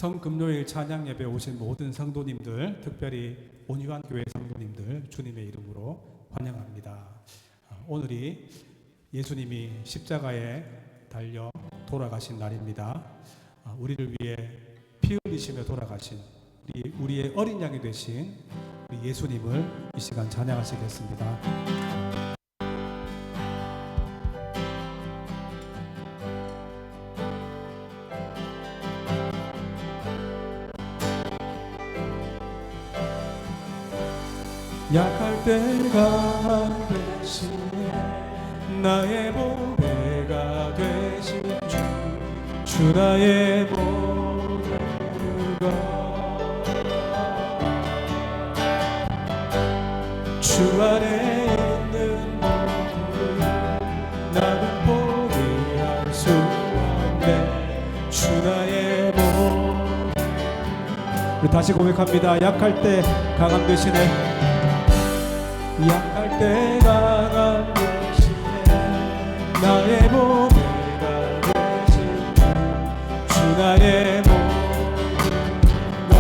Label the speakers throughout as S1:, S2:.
S1: 성금요일 찬양 예배 오신 모든 성도님들, 특별히 온유한 교회 성도님들 주님의 이름으로 환영합니다. 오늘이 예수님이 십자가에 달려 돌아가신 날입니다. 우리를 위해 피 흘리시며 돌아가신 우리의 어린 양이 되신 우리 예수님을 이 시간 찬양하시겠습니다. 약할 때 강한 대신에 나의 보배가 되신 주 나의 모든 것 주 안에 있는 모든 나는 포기할 수 없네 주 나의 모든 우리 다시 고백합니다. 약할 때 강한 대신에 약할 때 강한 대신에 나의 보배가 되신 주 나의 모든 것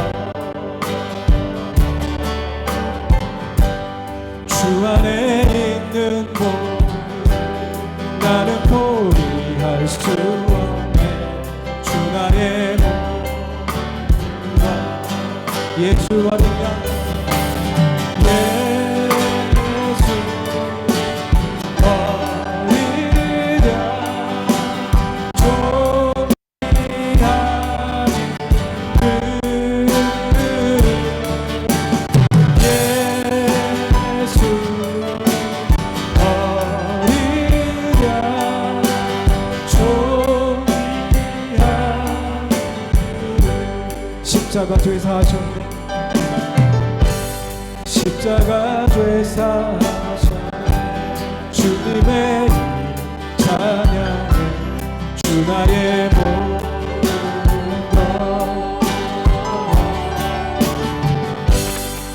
S1: 주 안에 있는 모든 나는 포기할 수 없네 주 나의 모든 것 예수 어린 양 십자가 죄사 하셨네 십자가 죄사 하셨네 주님의 찬양해 주 나의 모든 것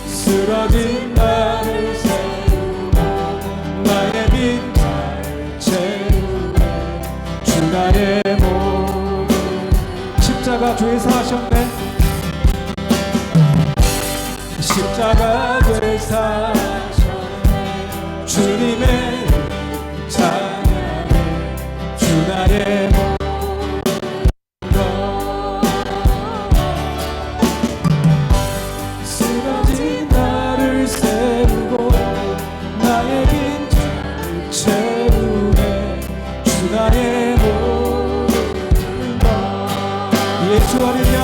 S1: 쓰러진 나를 세우고 나의 빈자를 채우네 주 나의 모든 십자가 죄사 하셨네 십자가 죄사 주님의 찬양해 주 나의 모든 것 쓰러진 나를 세우고 나의 빈자를 채우네 주 나의 모든 것 예수 어린 양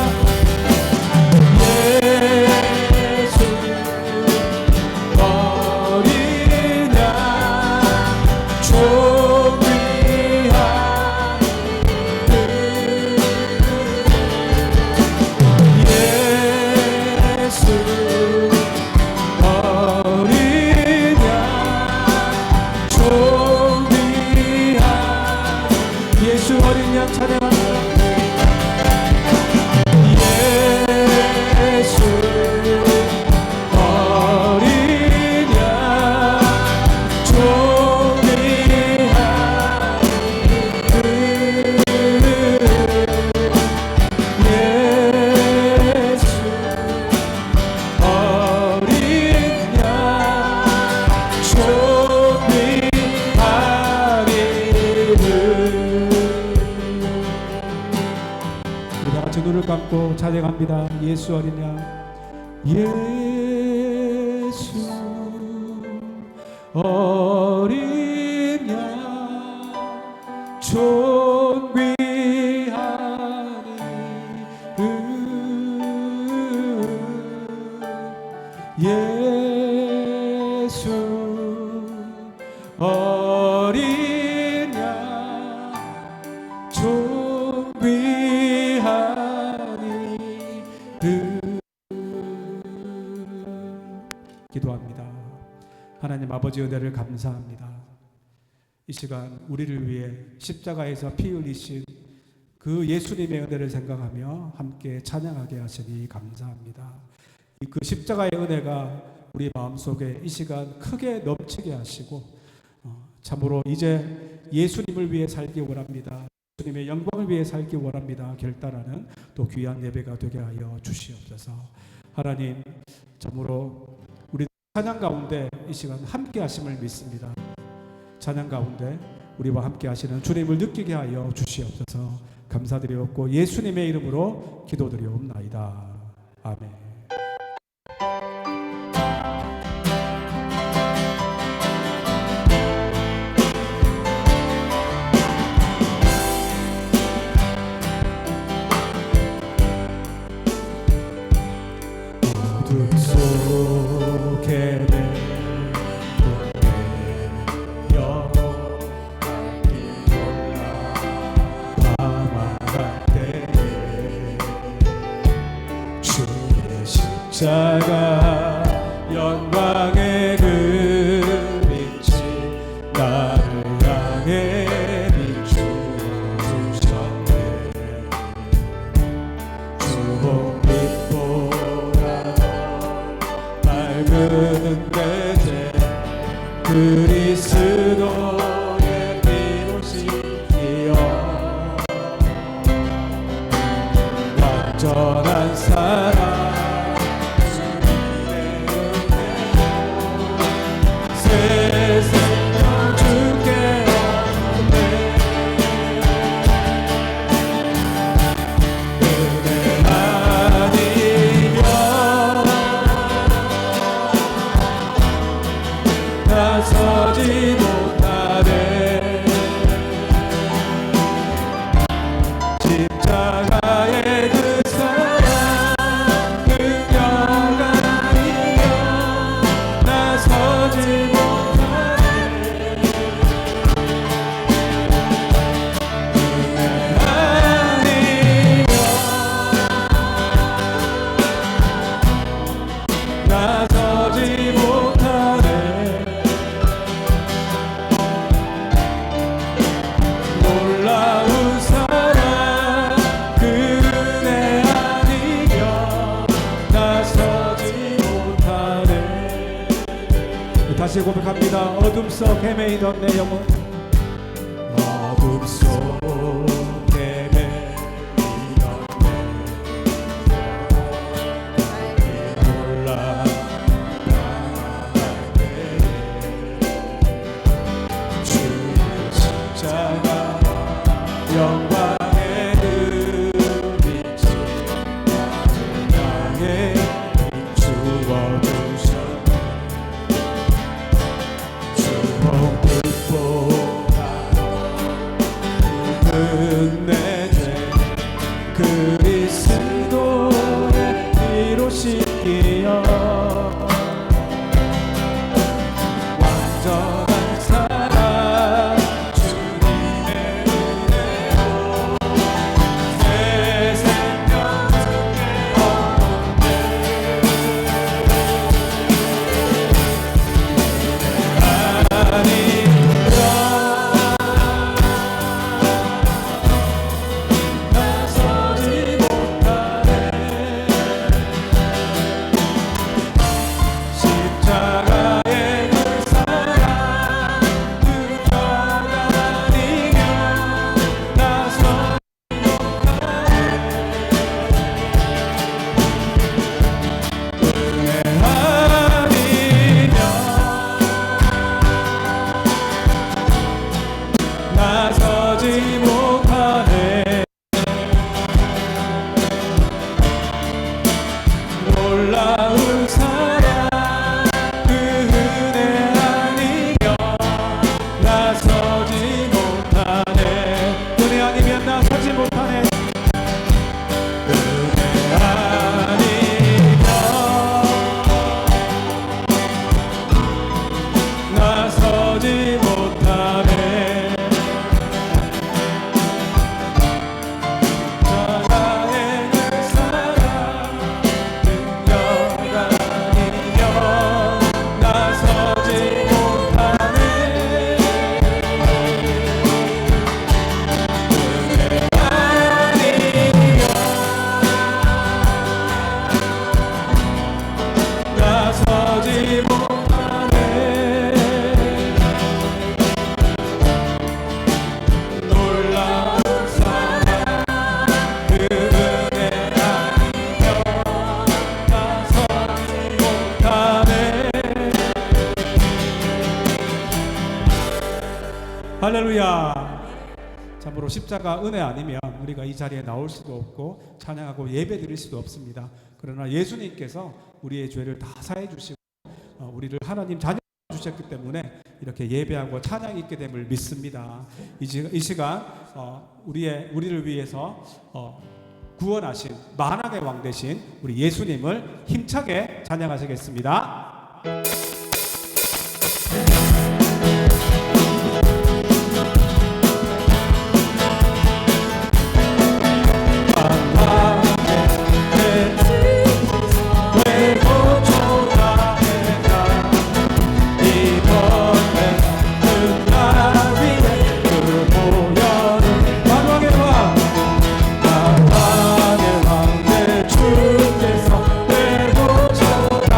S1: 눈을 감고 찬양합니다. 예수 어린 양 예수 어린 양 존귀한 이름 예수 어린 양 존귀한 기도합니다. 하나님 아버지 은혜를 감사합니다. 이 시간 우리를 위해 십자가에서 피 흘리신 그 예수님의 은혜를 생각하며 함께 찬양하게 하시니 감사합니다. 그 십자가의 은혜가 우리 마음속에 이 시간 크게 넘치게 하시고 참으로 이제 예수님을 위해 살기 원합니다. 주님의 영광을 위해 살기 원합니다. 결단하는 또 귀한 예배가 되게 하여 주시옵소서. 하나님, 참으로 우리 찬양 가운데 이 시간 함께 하심을 믿습니다. 찬양 가운데 우리와 함께 하시는 주님을 느끼게 하여 주시옵소서. 감사드리옵고 예수님의 이름으로 기도드리옵나이다. 아멘. 어둠 속에 내 십자가 영광의 그 빛이 나를 향해 비추셨네. 주홍빛보다 맑은 대제 그리스도의 피로시기여 완전한 사랑 나서지 못하네. 십자가의 그 사랑 능력 아니여 나서지 못하네. 아니여 나서지 못하네. 놀라운 사랑 그 은혜 아니여 나서지 못하네. 다시 고백합니다. 어둠 속 헤매이던 내 영혼, 어둠 속 헤매이던 내 몰라 주의 십자가 영광의 그 빛이 나를 향해 비추어주셨네. 주홍빛보다 붉은 내 죄 그리스도의 피로 씻기어 완전한 사랑 주님의 은혜로 새 생명 주게 얻었네. 아니여 나서지 못하네. 할렐루야. 참으로 십자가 은혜 아니면 우리가 이 자리에 나올 수도 없고 찬양하고 예배 드릴 수도 없습니다. 그러나 예수님께서 우리의 죄를 다 사해 주시고 우리를 하나님 자녀 주셨기 때문에 이렇게 예배하고 찬양이 있게 됨을 믿습니다. 이 시간 우리를 위해서 구원하신 만왕의 왕 되신 우리 예수님을 힘차게 찬양하시겠습니다.
S2: 주께서 왜 보존하네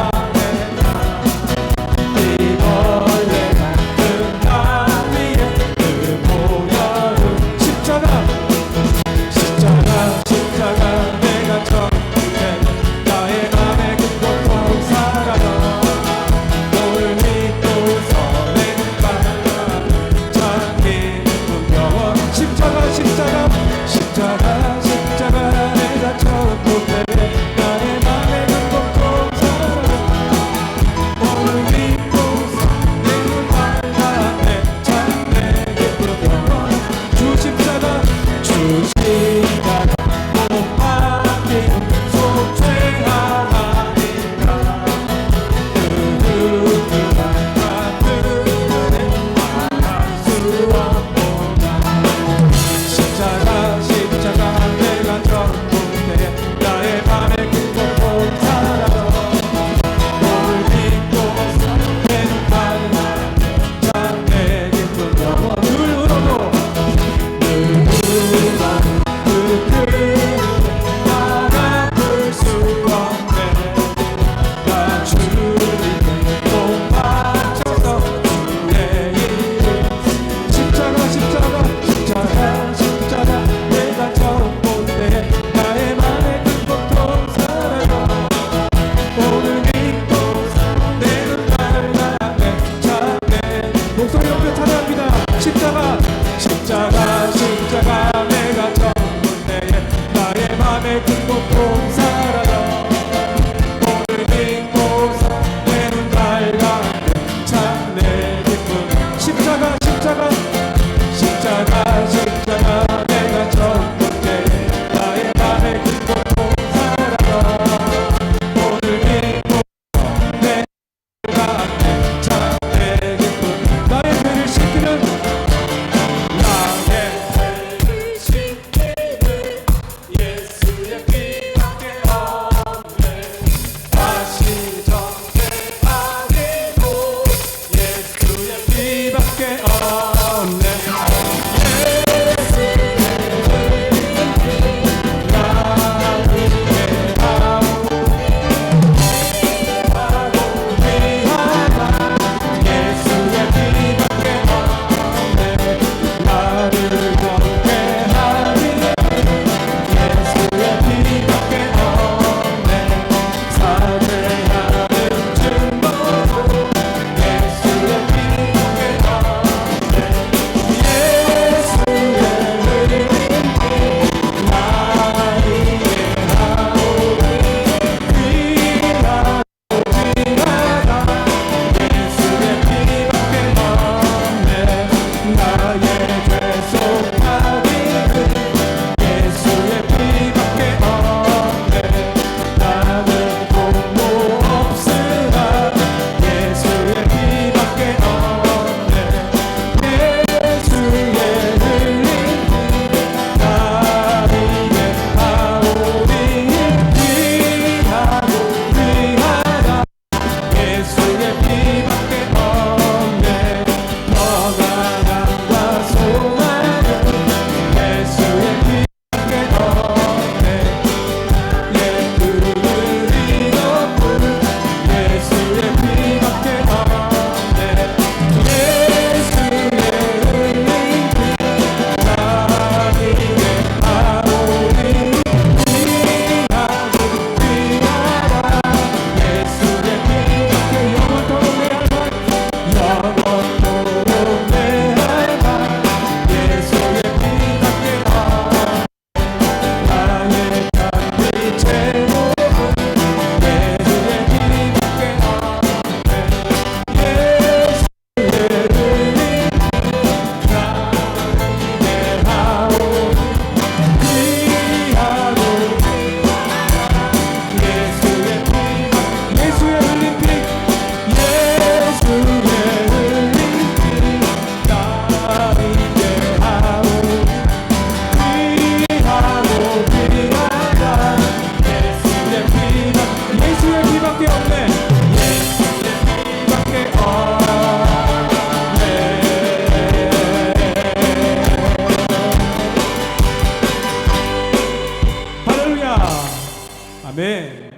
S1: 할렐루야. 아멘.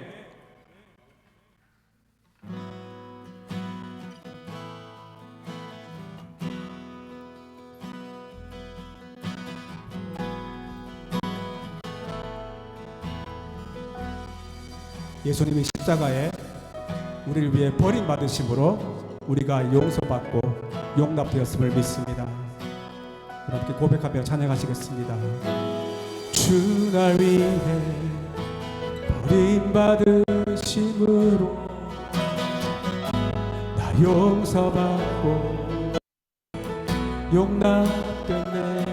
S1: 예수님이 십자가에 우리를 위해 버림받으심으로 우리가 용서받고 용납되었음을 믿습니다. 여러분께 고백하며 찬양하시겠습니다. 주 날 위해 버림받으심으로 나 용서받고 용납되네.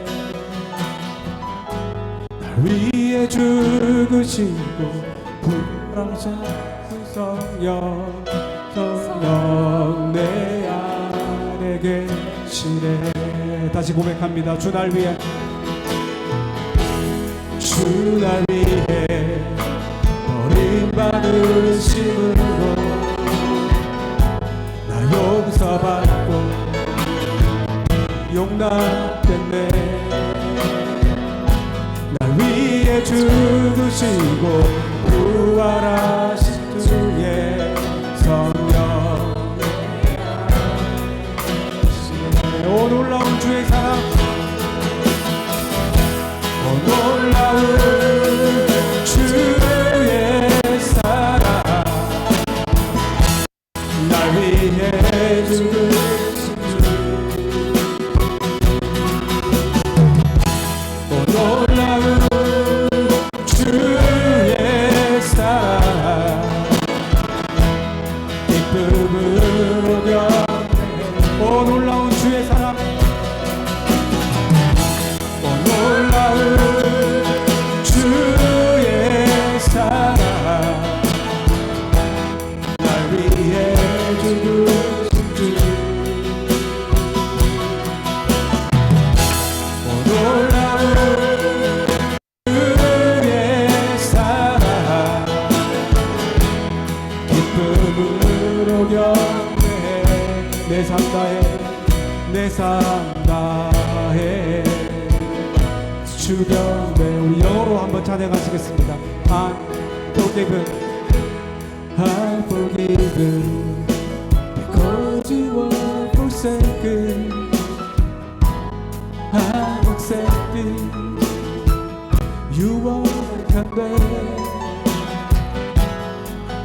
S1: 날 위해 죽으시고 부활하신 성령 내 안에 계시네. 다시 고백합니다. 주 날 위해 주 날 위해 버림받으심으로 나 용서받고 용납됐네. 날 위해 죽으시고 부활하신 주의 성령 오 놀라운 주의 사랑 오 놀라운 주의 사랑 날 위해 죽으신 주 오 놀라운 주의 사랑 기쁨으로 변해 오 놀라운 주의 사랑 오 놀라운 주의 사랑 날 위해 죽으신 주 오 놀라운 주의 사랑 기쁨으로 견해 내 삶 다해 내 삶 다해 주변에 우리 영어로 한번 찬양하시겠습니다. I'm forgiven I'm forgiven because you were forsaken I'm accepted you were condemned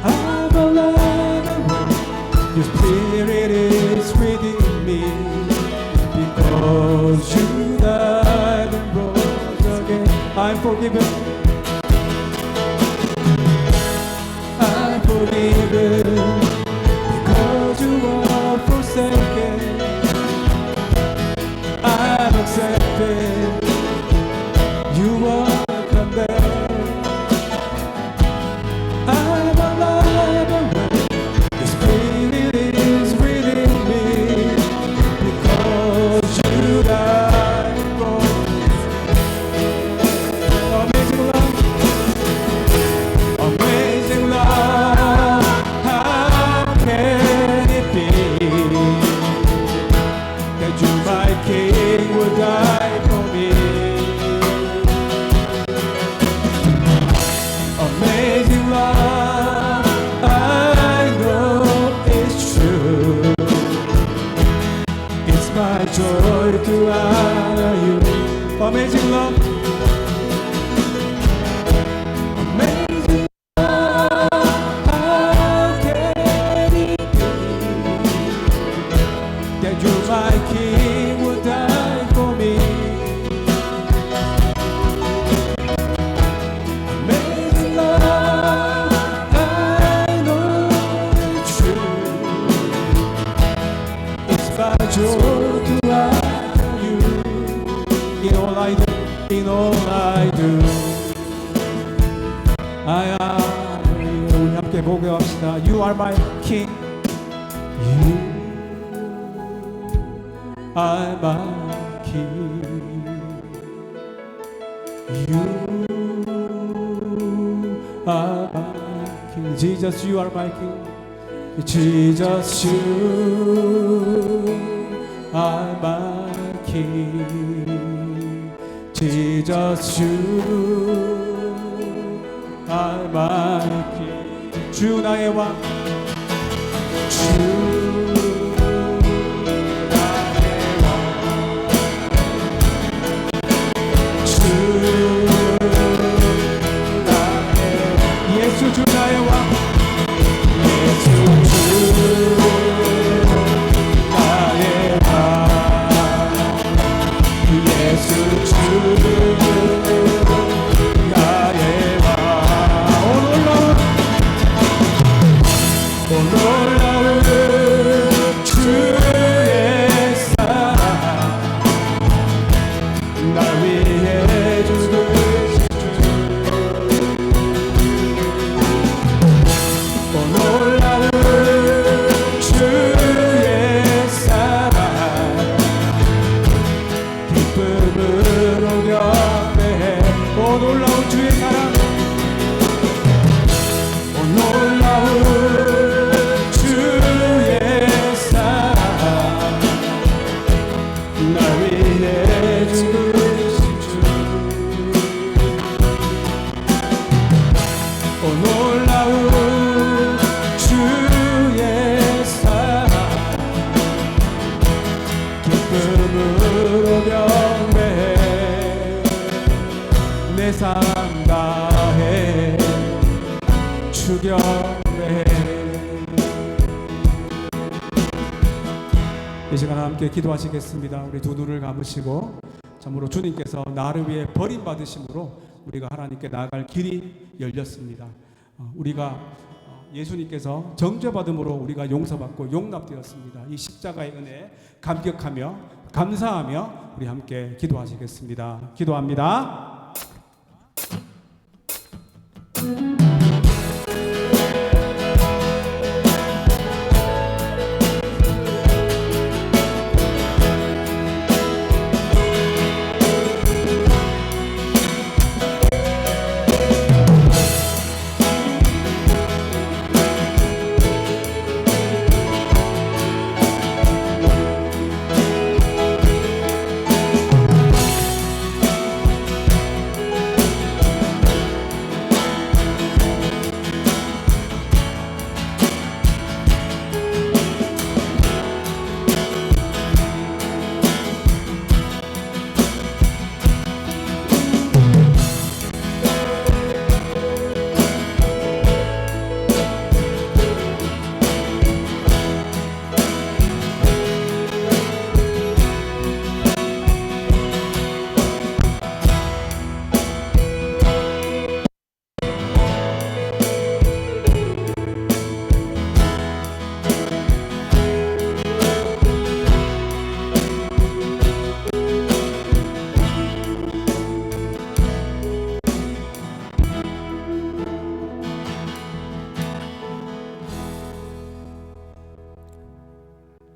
S1: I'm alive your spirit is within me because you died and rose again I'm forgiven I'm forgiven because you are forsaken I'm accepted you are condemned I'm alive and your spirit is within me because you died and rose amazing love amazing love how can it be that you my king would die for me amazing love I know it's true it's my joy to honor you amazing love amazing love how can it be that you my king would die for me amazing love I know it's true it's my joy to honor you in all I do in all I do I honor you 우리 함께 복용합시다 You are my king You are my king You are my king Jesus you are my king Jesus you are my king Jesus you 알만키 주 나의 왕 주 예수 주 나의 왕 예수 주 나의 왕 예수 주 나의 왕 오 놀라운 주의 사랑 날 위해 죽으신 주 오 놀라운 주의 사랑 기쁨으로 경배해 오 놀라운 주의 사랑 오 놀라운 주의 사랑 날 위해 죽으신 주 오 놀라운 주의 사랑 기쁨으로 경배해 내 삶 다해 주 경배해 이 시간 함께 기도하시겠습니다. 우리 두 눈을 감으시고 참으로 주님께서 나를 위해 버림받으심으로 우리가 하나님께 나아갈 길이 열렸습니다. 우리가 예수님께서 정죄받음으로 우리가 용서받고 용납되었습니다. 이 십자가의 은혜에 감격하며 감사하며 우리 함께 기도하시겠습니다. 기도합니다.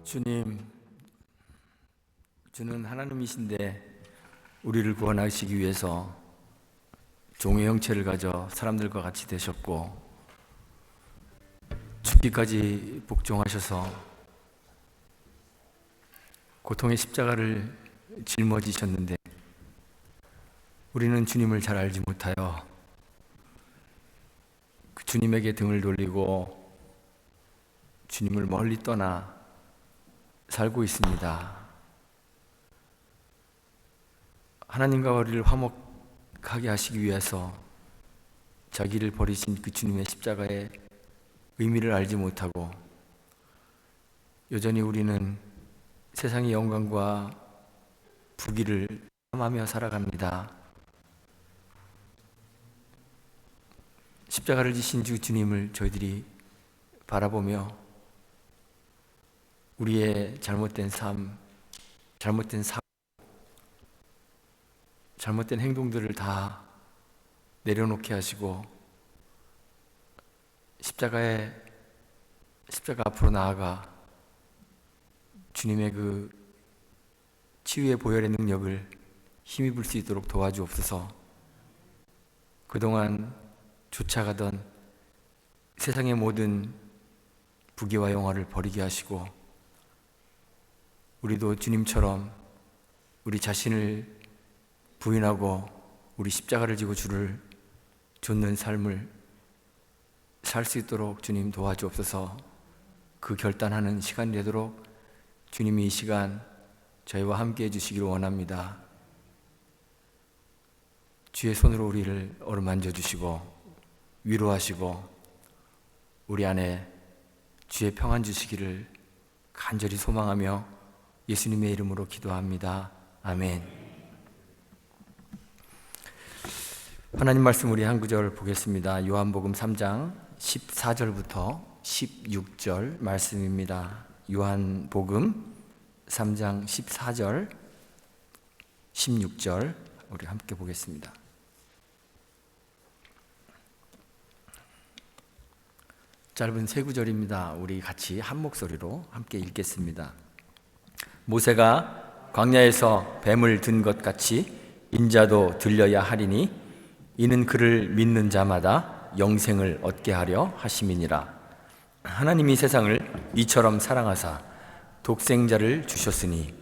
S2: 주님, 주는 하나님이신데 우리를 구원하시기 위해서 종의 형체를 가져 사람들과 같이 되셨고 죽기까지 복종하셔서 고통의 십자가를 짊어지셨는데 우리는 주님을 잘 알지 못하여 그 주님에게 등을 돌리고 주님을 멀리 떠나 살고 있습니다. 하나님과 우리를 화목하게 하시기 위해서 자기를 버리신 그 주님의 십자가의 의미를 알지 못하고 여전히 우리는 세상의 영광과 부귀를 탐하며 살아갑니다. 십자가를 지신 주 주님을 저희들이 바라보며 우리의 잘못된 삶, 잘못된 사고, 잘못된 행동들을 다 내려놓게 하시고 십자가 앞으로 나아가 주님의 그 치유의 보혈의 능력을 힘입을 수 있도록 도와주옵소서. 그동안 쫓아가던 세상의 모든 부귀와 영화를 버리게 하시고 우리도 주님처럼 우리 자신을 부인하고 우리 십자가를 지고 주를 좇는 삶을 살 수 있도록 주님 도와주옵소서. 그 결단하는 시간이 되도록 주님이 이 시간 저희와 함께 해주시기를 원합니다. 주의 손으로 우리를 어루만져 주시고 위로하시고 우리 안에 주의 평안 주시기를 간절히 소망하며 예수님의 이름으로 기도합니다. 아멘. 하나님 말씀 우리 한 구절 보겠습니다. 요한복음 3장 14절부터 16절 말씀입니다. 요한복음 3장 14절 16절 우리 함께 보겠습니다. 짧은 세 구절입니다. 우리 같이 한 목소리로 함께 읽겠습니다. 모세가 광야에서 뱀을 든 것 같이 인자도 들려야 하리니 이는 그를 믿는 자마다 영생을 얻게 하려 하심이니라. 하나님이 세상을 이처럼 사랑하사 독생자를 주셨으니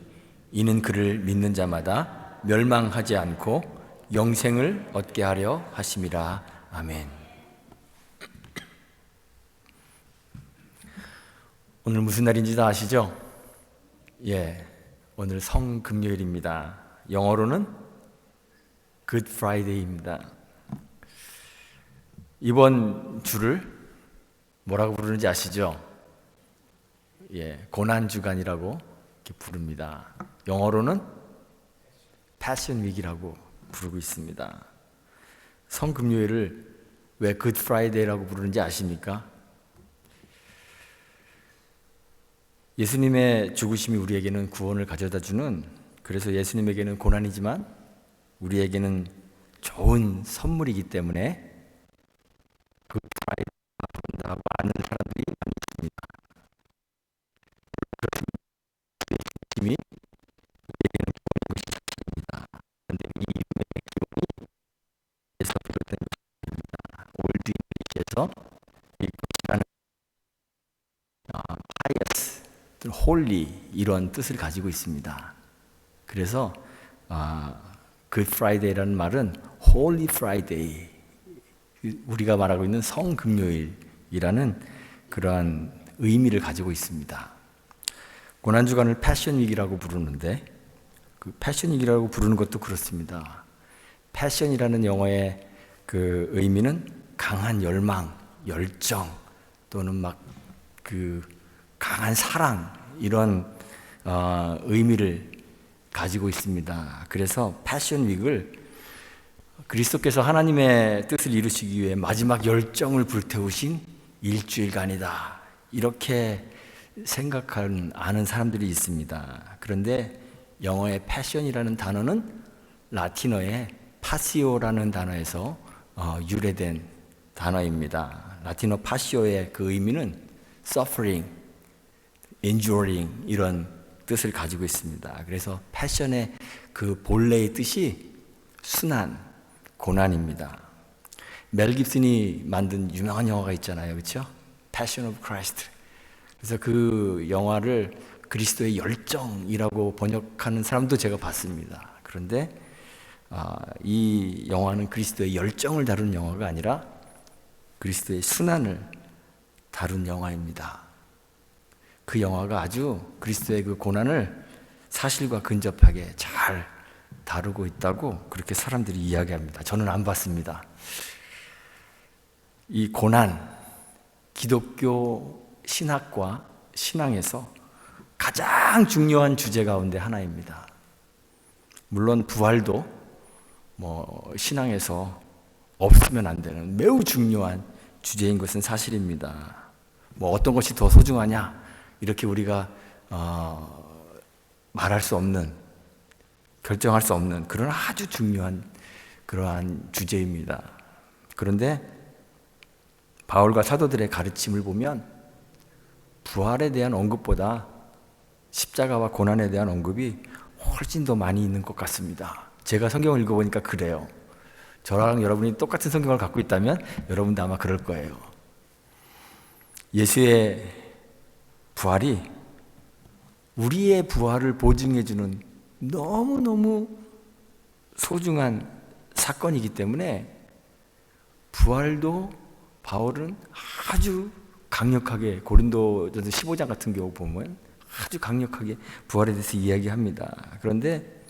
S2: 이는 그를 믿는 자마다 멸망하지 않고 영생을 얻게 하려 하심이라. 아멘. 오늘 무슨 날인지 다 아시죠? 예, 오늘 성금요일입니다. 영어로는 Good Friday입니다. 이번 주를 뭐라고 부르는지 아시죠? 예, 고난주간이라고 이렇게 부릅니다. 영어로는 Passion Week이라고 부르고 있습니다. 성금요일을 왜 Good Friday라고 부르는지 아십니까? 예수님의 죽으심이 우리에게는 구원을 가져다 주는, 그래서 예수님에게는 고난이지만 우리에게는 좋은 선물이기 때문에 그 프라이드가 부른다고 아는 사람들이 많이 있습니다. 예수님이 우리에게는 구원의 것이 사실입니다. 그런데 이 이름의 기원이 에서 비롯된 것입니다. 올드 잉글리시에서 이 것이라는 pious, holy 이런 뜻을 가지고 있습니다. 그래서 Good Friday라는 말은 Holy Friday, 우리가 말하고 있는 성금요일이라는 그러한 의미를 가지고 있습니다. 고난주간을 패션 위기라고 부르는데 그 패션 위기라고 부르는 것도 그렇습니다. 패션이라는 영어의 그 의미는 강한 열망, 열정 또는 막 그 강한 사랑 이런 의미를 가지고 있습니다. 그래서 패션 위기를 그리스도께서 하나님의 뜻을 이루시기 위해 마지막 열정을 불태우신 일주일간이다, 이렇게 생각하는 아는 사람들이 있습니다. 그런데 영어의 패션이라는 단어는 라틴어의 파시오라는 단어에서 유래된 단어입니다. 라틴어 파시오의 그 의미는 suffering, enduring 이런 뜻을 가지고 있습니다. 그래서 패션의 그 본래의 뜻이 순환, 고난입니다. 멜 깁슨이 만든 유명한 영화가 있잖아요, 그렇죠? Passion of Christ. 그래서 그 영화를 그리스도의 열정이라고 번역하는 사람도 제가 봤습니다. 그런데 이 영화는 그리스도의 열정을 다루는 영화가 아니라 그리스도의 순환을 다룬 영화입니다. 그 영화가 아주 그리스도의 그 고난을 사실과 근접하게 잘 다루고 있다고 그렇게 사람들이 이야기합니다. 저는 안 봤습니다. 이 고난, 기독교 신학과 신앙에서 가장 중요한 주제 가운데 하나입니다. 물론 부활도 신앙에서 없으면 안 되는 매우 중요한 주제인 것은 사실입니다. 어떤 것이 더 소중하냐 이렇게 우리가 말할 수 없는, 결정할 수 없는 그런 아주 중요한 그러한 주제입니다. 그런데 바울과 사도들의 가르침을 보면 부활에 대한 언급보다 십자가와 고난에 대한 언급이 훨씬 더 많이 있는 것 같습니다. 제가 성경을 읽어보니까 그래요. 저랑 여러분이 똑같은 성경을 갖고 있다면 여러분도 아마 그럴 거예요. 예수의 부활이 우리의 부활을 보증해주는 너무너무 소중한 사건이기 때문에 부활도 바울은 아주 강력하게, 고린도전서 15장 같은 경우 보면 아주 강력하게 부활에 대해서 이야기합니다. 그런데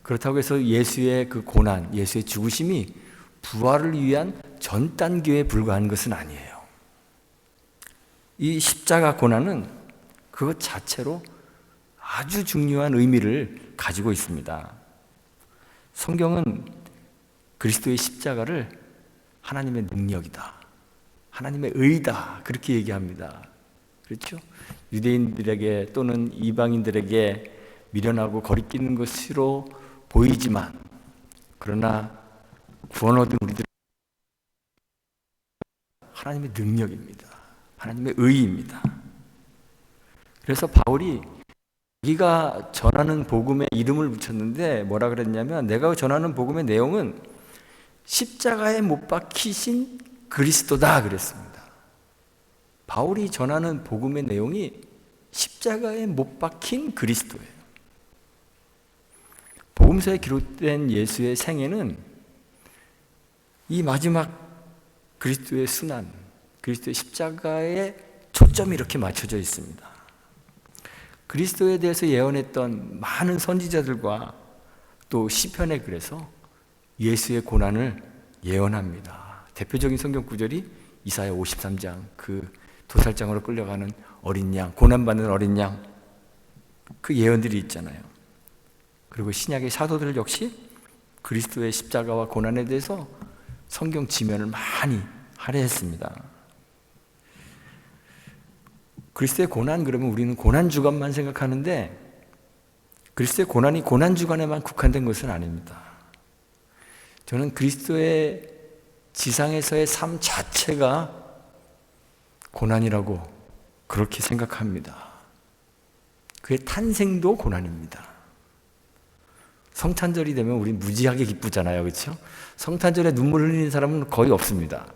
S2: 그렇다고 해서 예수의 그 고난, 예수의 죽으심이 부활을 위한 전 단계에 불과한 것은 아니에요. 이 십자가 고난은 그것 자체로 아주 중요한 의미를 가지고 있습니다. 성경은 그리스도의 십자가를 하나님의 능력이다, 하나님의 의다, 그렇게 얘기합니다. 그렇죠? 유대인들에게 또는 이방인들에게 미련하고 거리끼는 것으로 보이지만, 그러나 구원 얻은 우리들 하나님의 능력입니다. 하나님의 의입니다. 그래서 바울이 자기가 전하는 복음에 이름을 붙였는데 뭐라 그랬냐면, 내가 전하는 복음의 내용은 십자가에 못 박히신 그리스도다 그랬습니다. 바울이 전하는 복음의 내용이 십자가에 못 박힌 그리스도예요. 복음서에 기록된 예수의 생애는 이 마지막 그리스도의 순환, 그리스도의 십자가에 초점이 이렇게 맞춰져 있습니다. 그리스도에 대해서 예언했던 많은 선지자들과 또 시편에 그래서 예수의 고난을 예언합니다. 대표적인 성경 구절이 이사야 53장, 그 도살장으로 끌려가는 어린 양, 고난받는 어린 양, 그 예언들이 있잖아요. 그리고 신약의 사도들 역시 그리스도의 십자가와 고난에 대해서 성경 지면을 많이 할애했습니다. 그리스도의 고난 그러면 우리는 고난 주간만 생각하는데, 그리스도의 고난이 고난 주간에만 국한된 것은 아닙니다. 저는 그리스도의 지상에서의 삶 자체가 고난이라고 그렇게 생각합니다. 그의 탄생도 고난입니다. 성탄절이 되면 우리 무지하게 기쁘잖아요, 그렇죠? 성탄절에 눈물 흘리는 사람은 거의 없습니다.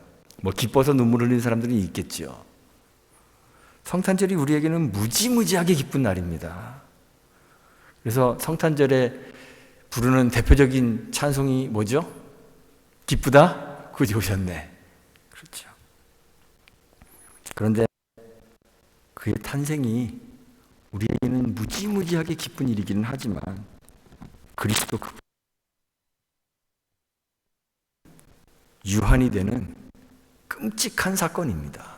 S2: 뭐 기뻐서 눈물 흘리는 사람들이 있겠죠. 성탄절이 우리에게는 무지무지하게 기쁜 날입니다. 그래서 성탄절에 부르는 대표적인 찬송이 뭐죠? 기쁘다? 구주 오셨네. 그렇죠. 그런데 그의 탄생이 우리에게는 무지무지하게 기쁜 일이기는 하지만 그리스도 유한이 되는 끔찍한 사건입니다.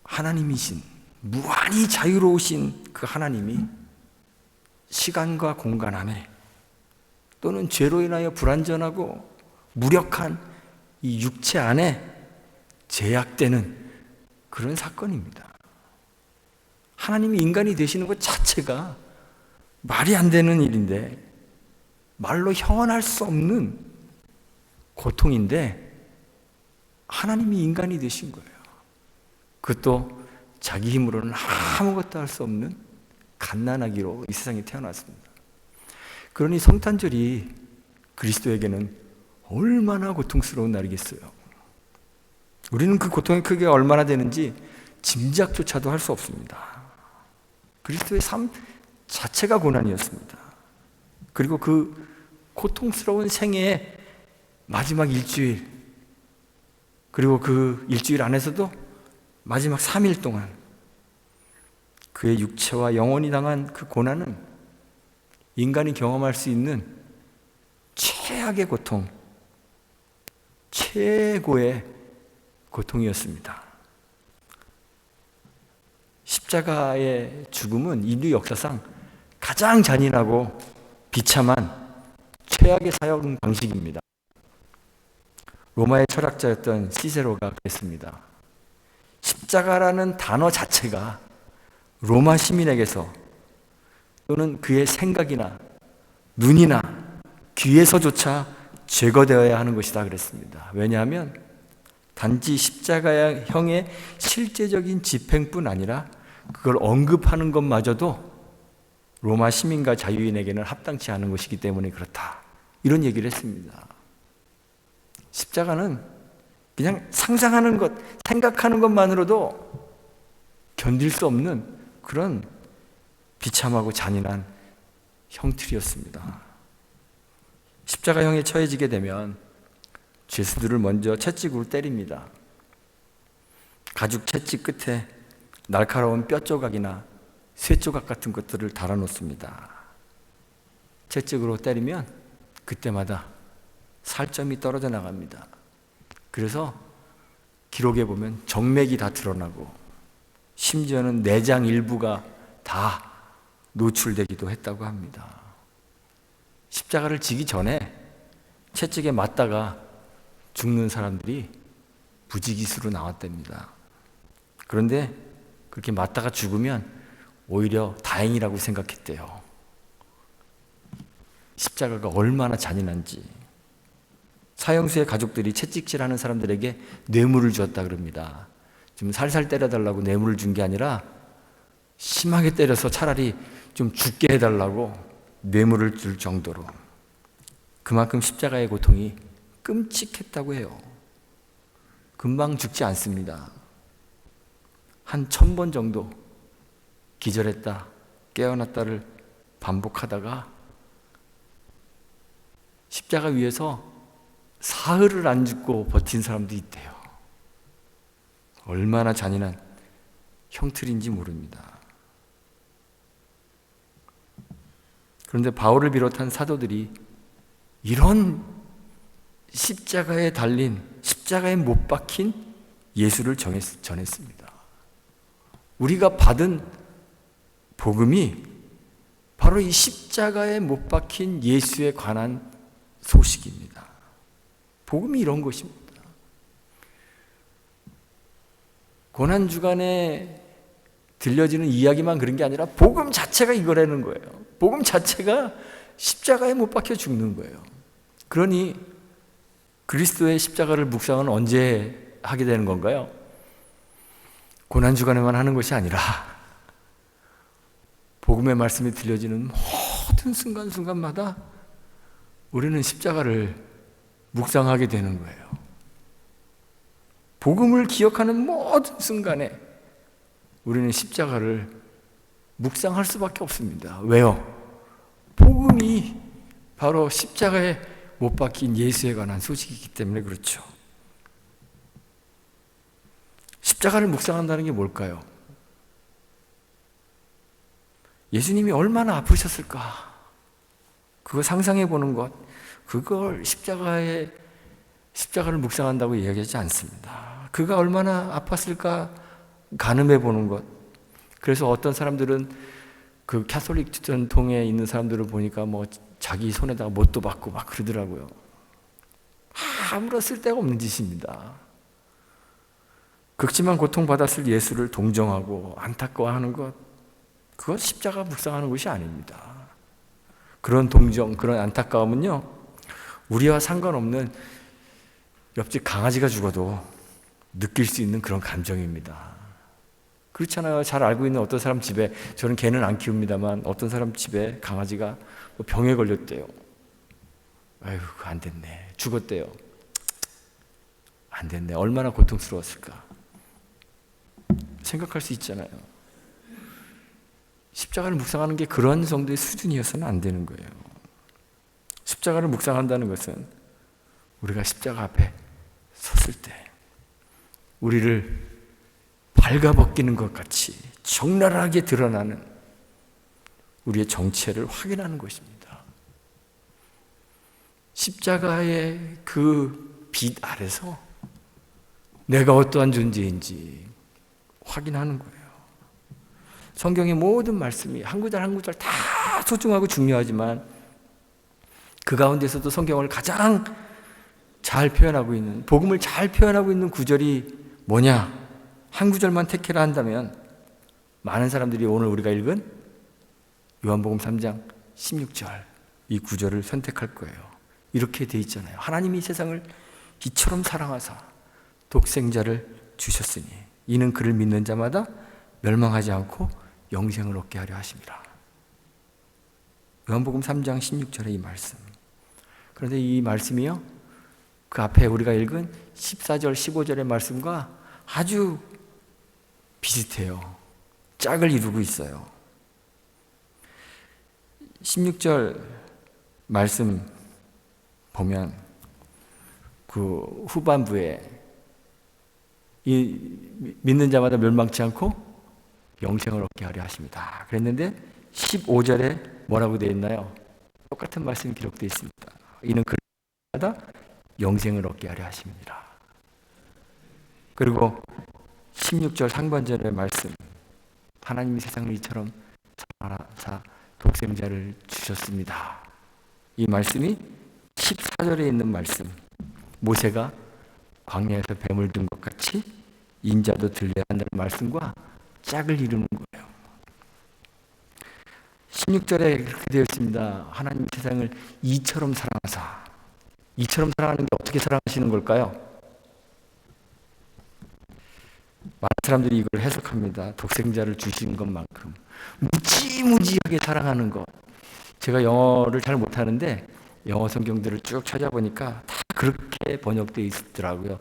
S2: 하나님이신, 무한히 자유로우신 그 하나님이 시간과 공간 안에 또는 죄로 인하여 불완전하고 무력한 이 육체 안에 제약되는 그런 사건입니다. 하나님이 인간이 되시는 것 자체가 말이 안 되는 일인데, 말로 형언할 수 없는 고통인데 하나님이 인간이 되신 거예요. 그것도 자기 힘으로는 아무것도 할 수 없는 갓난아기로 이 세상에 태어났습니다. 그러니 성탄절이 그리스도에게는 얼마나 고통스러운 날이겠어요. 우리는 그 고통의 크기가 얼마나 되는지 짐작조차도 할 수 없습니다. 그리스도의 삶 자체가 고난이었습니다. 그리고 그 고통스러운 생애의 마지막 일주일, 그리고 그 일주일 안에서도 마지막 3일 동안 그의 육체와 영혼이 당한 그 고난은 인간이 경험할 수 있는 최악의 고통, 최고의 고통이었습니다. 십자가의 죽음은 인류 역사상 가장 잔인하고 비참한 최악의 사형 방식입니다. 로마의 철학자였던 시세로가 그랬습니다. 십자가라는 단어 자체가 로마 시민에게서 또는 그의 생각이나 눈이나 귀에서조차 제거되어야 하는 것이다 그랬습니다. 왜냐하면 단지 십자가형의 실제적인 집행뿐 아니라 그걸 언급하는 것마저도 로마 시민과 자유인에게는 합당치 않은 것이기 때문에 그렇다, 이런 얘기를 했습니다. 십자가는 그냥 상상하는 것, 생각하는 것만으로도 견딜 수 없는 그런 비참하고 잔인한 형틀이었습니다. 십자가형에 처해지게 되면 죄수들을 먼저 채찍으로 때립니다. 가죽 채찍 끝에 날카로운 뼈 조각이나 쇠 조각 같은 것들을 달아놓습니다. 채찍으로 때리면 그때마다 살점이 떨어져 나갑니다. 그래서 기록에 보면 정맥이 다 드러나고 심지어는 내장 일부가 다 노출되기도 했다고 합니다. 십자가를 지기 전에 채찍에 맞다가 죽는 사람들이 부지기수로 나왔답니다. 그런데 그렇게 맞다가 죽으면 오히려 다행이라고 생각했대요. 십자가가 얼마나 잔인한지. 사형수의 가족들이 채찍질하는 사람들에게 뇌물을 주었다 그럽니다. 좀 살살 때려달라고 뇌물을 준 게 아니라 심하게 때려서 차라리 좀 죽게 해달라고 뇌물을 줄 정도로 그만큼 십자가의 고통이 끔찍했다고 해요. 금방 죽지 않습니다. 한 1000번 정도 기절했다 깨어났다를 반복하다가 십자가 위에서 사흘을 안 죽고 버틴 사람도 있대요. 얼마나 잔인한 형틀인지 모릅니다. 그런데 바울을 비롯한 사도들이 이런 십자가에 달린, 십자가에 못 박힌 예수를 전했습니다. 우리가 받은 복음이 바로 이 십자가에 못 박힌 예수에 관한 소식입니다. 복음이 이런 것입니다. 고난주간에 들려지는 이야기만 그런 게 아니라 복음 자체가 이거라는 거예요. 복음 자체가 십자가에 못 박혀 죽는 거예요. 그러니 그리스도의 십자가를 묵상은 언제 하게 되는 건가요? 고난주간에만 하는 것이 아니라 복음의 말씀이 들려지는 모든 순간순간마다 우리는 십자가를 묵상하게 되는 거예요. 복음을 기억하는 모든 순간에 우리는 십자가를 묵상할 수밖에 없습니다. 왜요? 복음이 바로 십자가에 못 박힌 예수에 관한 소식이기 때문에 그렇죠. 십자가를 묵상한다는 게 뭘까요? 예수님이 얼마나 아프셨을까? 그거 상상해 보는 것, 그걸 십자가를 묵상한다고 이야기하지 않습니다. 그가 얼마나 아팠을까 가늠해 보는 것. 그래서 어떤 사람들은 그 캐톨릭 전통에 있는 사람들을 보니까 뭐 자기 손에다가 못도 박고 막 그러더라고요. 아무런 쓸데가 없는 짓입니다. 극심한 고통받았을 예수를 동정하고 안타까워하는 것, 그건 십자가 묵상하는 것이 아닙니다. 그런 동정, 그런 안타까움은요, 우리와 상관없는 옆집 강아지가 죽어도 느낄 수 있는 그런 감정입니다. 그렇잖아요. 잘 알고 있는 어떤 사람 집에, 저는 개는 안 키웁니다만 어떤 사람 집에 강아지가 병에 걸렸대요. 아이고, 안 됐네. 죽었대요. 안 됐네. 얼마나 고통스러웠을까. 생각할 수 있잖아요. 십자가를 묵상하는 게 그런 정도의 수준이어서는 안 되는 거예요. 십자가를 묵상한다는 것은 우리가 십자가 앞에 섰을 때 우리를 발가벗기는 것 같이 적나라하게 드러나는 우리의 정체를 확인하는 것입니다. 십자가의 그 빛 아래서 내가 어떠한 존재인지 확인하는 거예요. 성경의 모든 말씀이 한 구절 한 구절 다 소중하고 중요하지만 그 가운데서도 성경을 가장 잘 표현하고 있는, 복음을 잘 표현하고 있는 구절이 뭐냐? 한 구절만 택해라 한다면 많은 사람들이 오늘 우리가 읽은 요한복음 3장 16절 이 구절을 선택할 거예요. 이렇게 돼 있잖아요. 하나님이 세상을 이처럼 사랑하사 독생자를 주셨으니 이는 그를 믿는 자마다 멸망하지 않고 영생을 얻게 하려 하심이라. 요한복음 3장 16절의 이 말씀. 그런데 이 말씀이요, 그 앞에 우리가 읽은 14절 15절의 말씀과 아주 비슷해요. 짝을 이루고 있어요. 16절 말씀 보면 그 후반부에 이 믿는 자마다 멸망치 않고 영생을 얻게 하려 하십니다. 그랬는데 15절에 뭐라고 되어 있나요? 똑같은 말씀이 기록되어 있습니다. 이는 그들마다 영생을 얻게 하려 하십니다. 그리고 16절 상반절의 말씀, 하나님이 세상을 이처럼 사랑하사 독생자를 주셨습니다. 이 말씀이 14절에 있는 말씀, 모세가 광야에서 뱀을 든 것 같이 인자도 들려야 한다는 말씀과 짝을 이루는 거예요. 16절에 그렇게 되어 있습니다. 하나님 세상을 이처럼 사랑하사. 이처럼 사랑하는 게 어떻게 사랑하시는 걸까요? 많은 사람들이 이걸 해석합니다. 독생자를 주신 것만큼 무지무지하게 사랑하는 것. 제가 영어를 잘 못하는데 영어 성경들을 쭉 찾아보니까 다 그렇게 번역되어 있더라고요.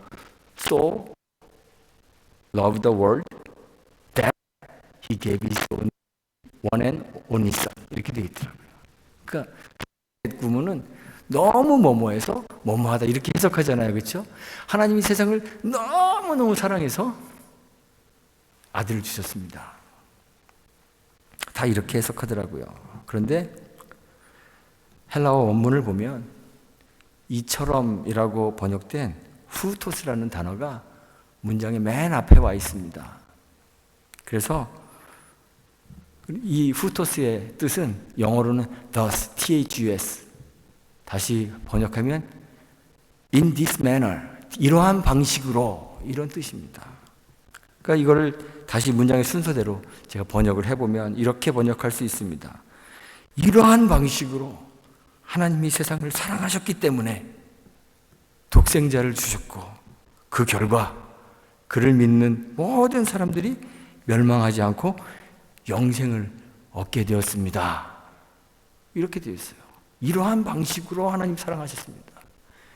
S2: So love the world that he gave his one and only son. 이렇게 되어 있더라고요. 그러니까 구문은 너무 뭐뭐해서 뭐뭐하다 이렇게 해석하잖아요. 그렇죠? 하나님이 세상을 너무너무 사랑해서 아들을 주셨습니다. 다 이렇게 해석하더라고요. 그런데 헬라어 원문을 보면 이처럼이라고 번역된 후토스라는 단어가 문장의 맨 앞에 와 있습니다. 그래서 이 후토스의 뜻은 영어로는 thus, thus. 다시 번역하면 in this manner, 이러한 방식으로, 이런 뜻입니다. 그러니까 이거를 다시 문장의 순서대로 제가 번역을 해보면 이렇게 번역할 수 있습니다. 이러한 방식으로 하나님이 세상을 사랑하셨기 때문에 독생자를 주셨고, 그 결과 그를 믿는 모든 사람들이 멸망하지 않고 영생을 얻게 되었습니다. 이렇게 되어 있어요. 이러한 방식으로 하나님 사랑하셨습니다.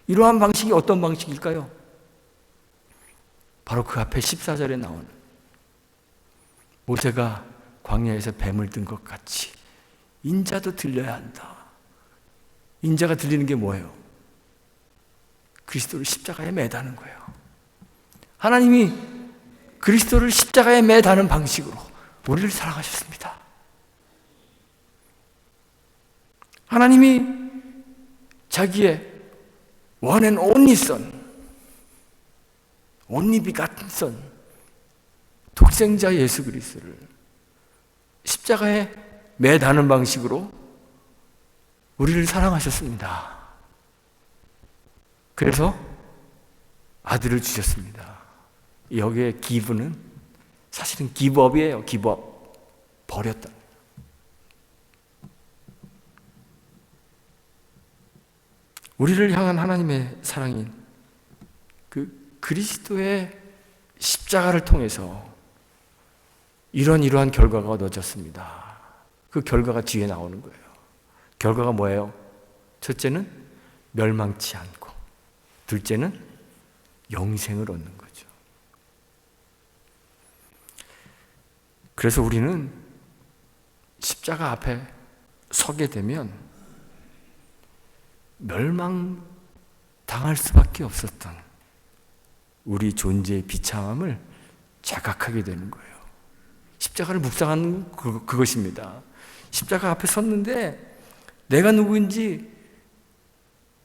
S2: 이러한 방식이 어떤 방식일까요? 바로 그 앞에 14절에 나오는 모세가 광야에서 뱀을 든 것 같이 인자도 들려야 한다. 인자가 들리는 게 뭐예요? 그리스도를 십자가에 매다는 거예요. 하나님이 그리스도를 십자가에 매다는 방식으로 우리를 사랑하셨습니다. 하나님이 자기의 one and only son, only begotten son, 독생자 예수 그리스도를 십자가에 매다는 방식으로 우리를 사랑하셨습니다. 그래서 아들을 주셨습니다. 여기에 give는 사실은 give up이에요. give up. 버렸다. 우리를 향한 하나님의 사랑인 그 그리스도의 십자가를 통해서 이러한 결과가 얻어졌습니다. 그 결과가 뒤에 나오는 거예요. 결과가 뭐예요? 첫째는 멸망치 않고, 둘째는 영생을 얻는 거죠. 그래서 우리는 십자가 앞에 서게 되면 멸망당할 수밖에 없었던 우리 존재의 비참함을 자각하게 되는 거예요. 십자가를 묵상하는 그것입니다. 십자가 앞에 섰는데 내가 누구인지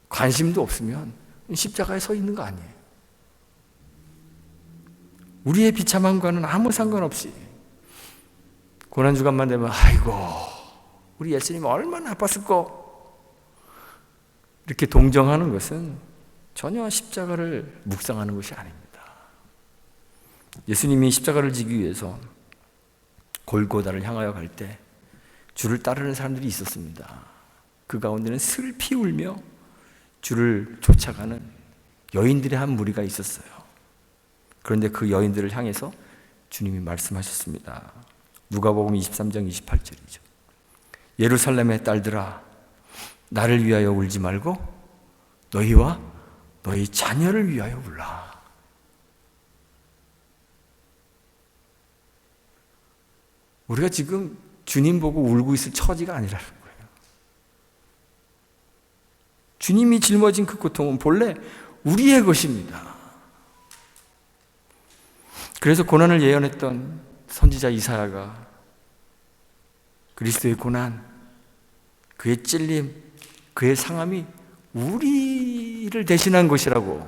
S2: 관심도 없으면 십자가에 서 있는 거 아니에요. 우리의 비참함과는 아무 상관없이 고난주간만 되면 아이고 우리 예수님 얼마나 아팠을까 이렇게 동정하는 것은 전혀 십자가를 묵상하는 것이 아닙니다. 예수님이 십자가를 지기 위해서 골고다를 향하여 갈 때 주를 따르는 사람들이 있었습니다. 그 가운데는 슬피 울며 주를 쫓아가는 여인들의 한 무리가 있었어요. 그런데 그 여인들을 향해서 주님이 말씀하셨습니다. 누가복음 23장 28절이죠. 예루살렘의 딸들아, 나를 위하여 울지 말고 너희와 너희 자녀를 위하여 울라. 우리가 지금 주님 보고 울고 있을 처지가 아니라는 거예요. 주님이 짊어진 그 고통은 본래 우리의 것입니다. 그래서 고난을 예언했던 선지자 이사야가 그리스도의 고난, 그의 찔림, 그의 상함이 우리를 대신한 것이라고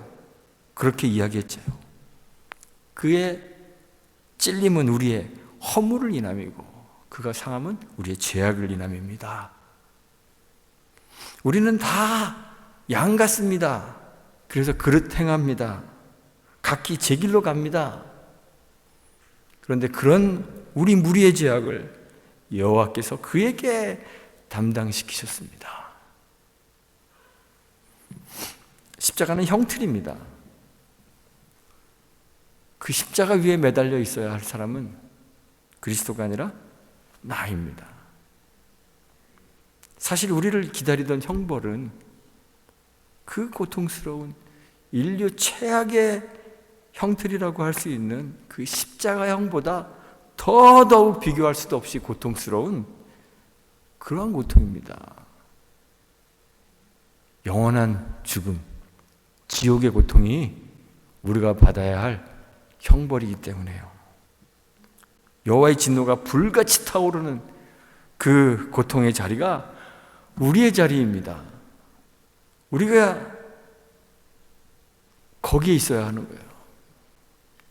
S2: 그렇게 이야기했죠. 그의 찔림은 우리의 허물을 인함이고 그가 상함은 우리의 죄악을 인함입니다. 우리는 다 양 같습니다. 그래서 그릇 행합니다. 각기 제 길로 갑니다. 그런데 그런 우리 무리의 죄악을 여호와께서 그에게 담당시키셨습니다. 십자가는 형틀입니다. 그 십자가 위에 매달려 있어야 할 사람은 그리스도가 아니라 나입니다. 사실 우리를 기다리던 형벌은 그 고통스러운 인류 최악의 형틀이라고 할 수 있는 그 십자가형보다 더더욱 비교할 수도 없이 고통스러운 그러한 고통입니다. 영원한 죽음, 지옥의 고통이 우리가 받아야 할 형벌이기 때문에요. 여호와의 진노가 불같이 타오르는 그 고통의 자리가 우리의 자리입니다. 우리가 거기에 있어야 하는 거예요.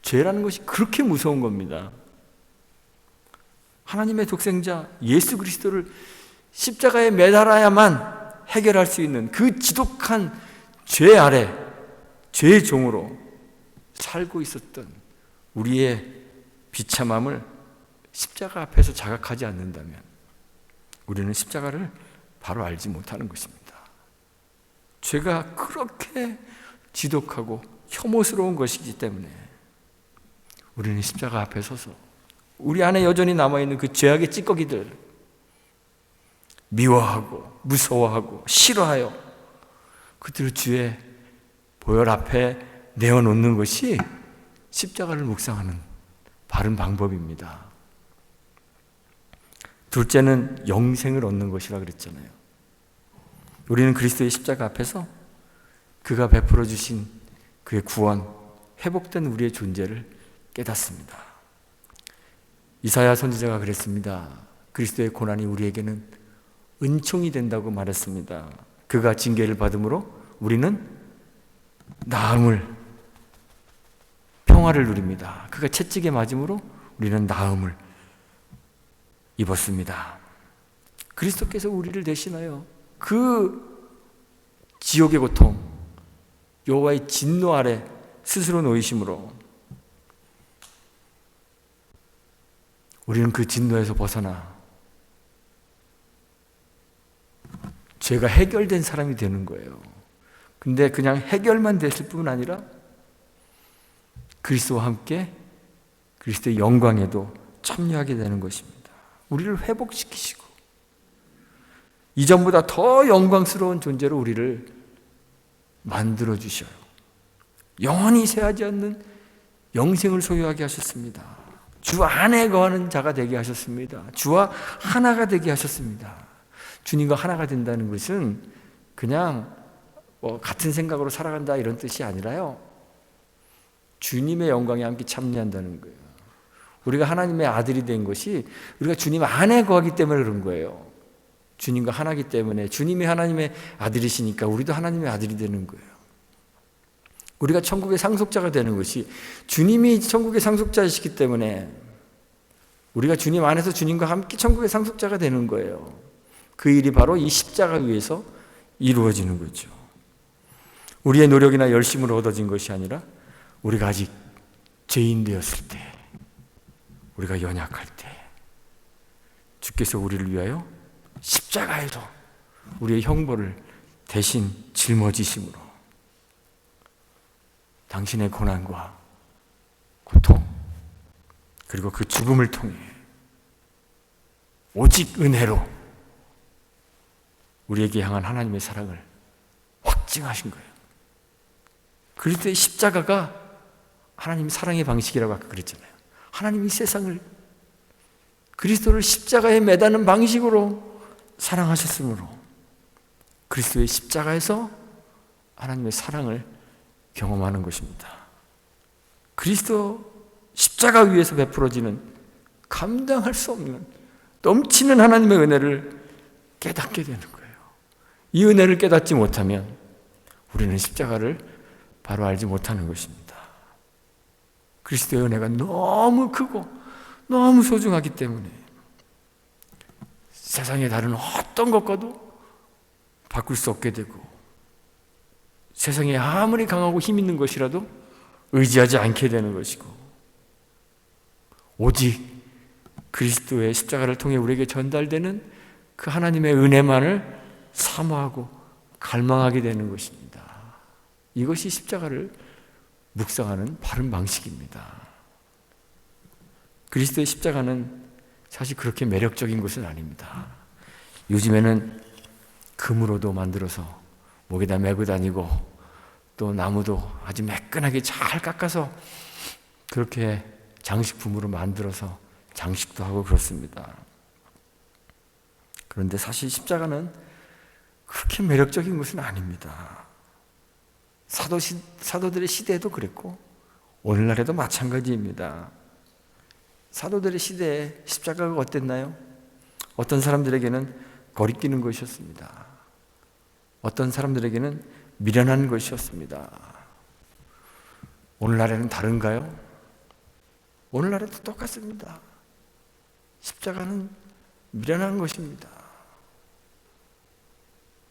S2: 죄라는 것이 그렇게 무서운 겁니다. 하나님의 독생자 예수 그리스도를 십자가에 매달아야만 해결할 수 있는 그 지독한 죄 아래 죄의 종으로 살고 있었던 우리의 비참함을 십자가 앞에서 자각하지 않는다면 우리는 십자가를 바로 알지 못하는 것입니다. 죄가 그렇게 지독하고 혐오스러운 것이기 때문에 우리는 십자가 앞에 서서 우리 안에 여전히 남아있는 그 죄악의 찌꺼기들 미워하고 무서워하고 싫어하여 그들을 주의 보혈 앞에 내어놓는 것이 십자가를 묵상하는 바른 방법입니다. 둘째는 영생을 얻는 것이라 그랬잖아요. 우리는 그리스도의 십자가 앞에서 그가 베풀어 주신 그의 구원, 회복된 우리의 존재를 깨닫습니다. 이사야 선지자가 그랬습니다. 그리스도의 고난이 우리에게는 은총이 된다고 말했습니다. 그가 징계를 받음으로 우리는 나음을, 평화를 누립니다. 그가 채찍에 맞음으로 우리는 나음을 입었습니다. 그리스도께서 우리를 대신하여 그 지옥의 고통, 여호와의 진노 아래 스스로 놓이심으로 우리는 그 진노에서 벗어나 죄가 해결된 사람이 되는 거예요. 근데 그냥 해결만 됐을 뿐 아니라 그리스도와 함께 그리스도의 영광에도 참여하게 되는 것입니다. 우리를 회복시키시고 이전보다 더 영광스러운 존재로 우리를 만들어 주셔요. 영원히 쇠하지 않는 영생을 소유하게 하셨습니다. 주 안에 거하는 자가 되게 하셨습니다. 주와 하나가 되게 하셨습니다. 주님과 하나가 된다는 것은 그냥 같은 생각으로 살아간다 이런 뜻이 아니라요. 주님의 영광에 함께 참여한다는 거예요. 우리가 하나님의 아들이 된 것이 우리가 주님 안에 거하기 때문에 그런 거예요. 주님과 하나이기 때문에 주님이 하나님의 아들이시니까 우리도 하나님의 아들이 되는 거예요. 우리가 천국의 상속자가 되는 것이 주님이 천국의 상속자이시기 때문에 우리가 주님 안에서 주님과 함께 천국의 상속자가 되는 거예요. 그 일이 바로 이 십자가 위에서 이루어지는 거죠. 우리의 노력이나 열심으로 얻어진 것이 아니라 우리가 아직 죄인 되었을 때, 우리가 연약할 때 주께서 우리를 위하여 십자가에도 우리의 형벌을 대신 짊어지심으로 당신의 고난과 고통 그리고 그 죽음을 통해 오직 은혜로 우리에게 향한 하나님의 사랑을 확증하신 거예요. 그리스도의 십자가가 하나님의 사랑의 방식이라고 아까 그랬잖아요. 하나님이 세상을 그리스도를 십자가에 매다는 방식으로 사랑하셨으므로 그리스도의 십자가에서 하나님의 사랑을 경험하는 것입니다. 그리스도 십자가 위에서 베풀어지는 감당할 수 없는 넘치는 하나님의 은혜를 깨닫게 되는 거예요. 이 은혜를 깨닫지 못하면 우리는 십자가를 바로 알지 못하는 것입니다. 그리스도의 은혜가 너무 크고 너무 소중하기 때문에 세상의 다른 어떤 것과도 바꿀 수 없게 되고, 세상에 아무리 강하고 힘 있는 것이라도 의지하지 않게 되는 것이고, 오직 그리스도의 십자가를 통해 우리에게 전달되는 그 하나님의 은혜만을 사모하고 갈망하게 되는 것입니다. 이것이 십자가를 묵상하는 바른 방식입니다. 그리스도의 십자가는 사실 그렇게 매력적인 것은 아닙니다. 요즘에는 금으로도 만들어서 목에다 메고 다니고, 또 나무도 아주 매끈하게 잘 깎아서 그렇게 장식품으로 만들어서 장식도 하고 그렇습니다. 그런데 사실 십자가는 그렇게 매력적인 것은 아닙니다. 사도들의 시대에도 그랬고 오늘날에도 마찬가지입니다. 사도들의 시대에 십자가가 어땠나요? 어떤 사람들에게는 거리끼는 것이었습니다. 어떤 사람들에게는 미련한 것이었습니다. 오늘날에는 다른가요? 오늘날에도 똑같습니다. 십자가는 미련한 것입니다.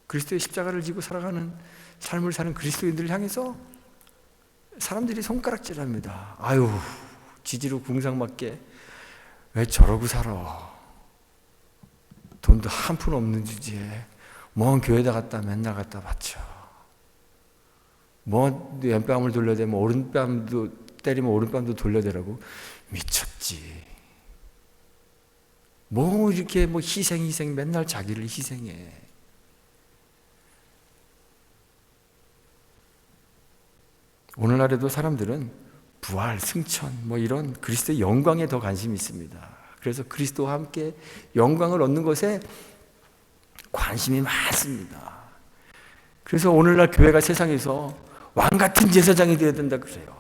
S2: 그리스도의 십자가를 지고 살아가는 삶을 사는 그리스도인들을 향해서 사람들이 손가락질합니다. 아유, 지지로 궁상맞게 왜 저러고 살아? 돈도 한 푼 없는 주제에 먼 교회다 갔다 맨날 갖다 바쳐. 뭐 왼뺨을 돌려대면 오른뺨도 때리면 오른뺨도 돌려대라고. 미쳤지. 뭐 이렇게 뭐 희생 맨날 자기를 희생해. 오늘날에도 사람들은 부활, 승천 뭐 이런 그리스도의 영광에 더 관심이 있습니다. 그래서 그리스도와 함께 영광을 얻는 것에 관심이 많습니다. 그래서 오늘날 교회가 세상에서 왕같은 제사장이 되어야 된다 그래요.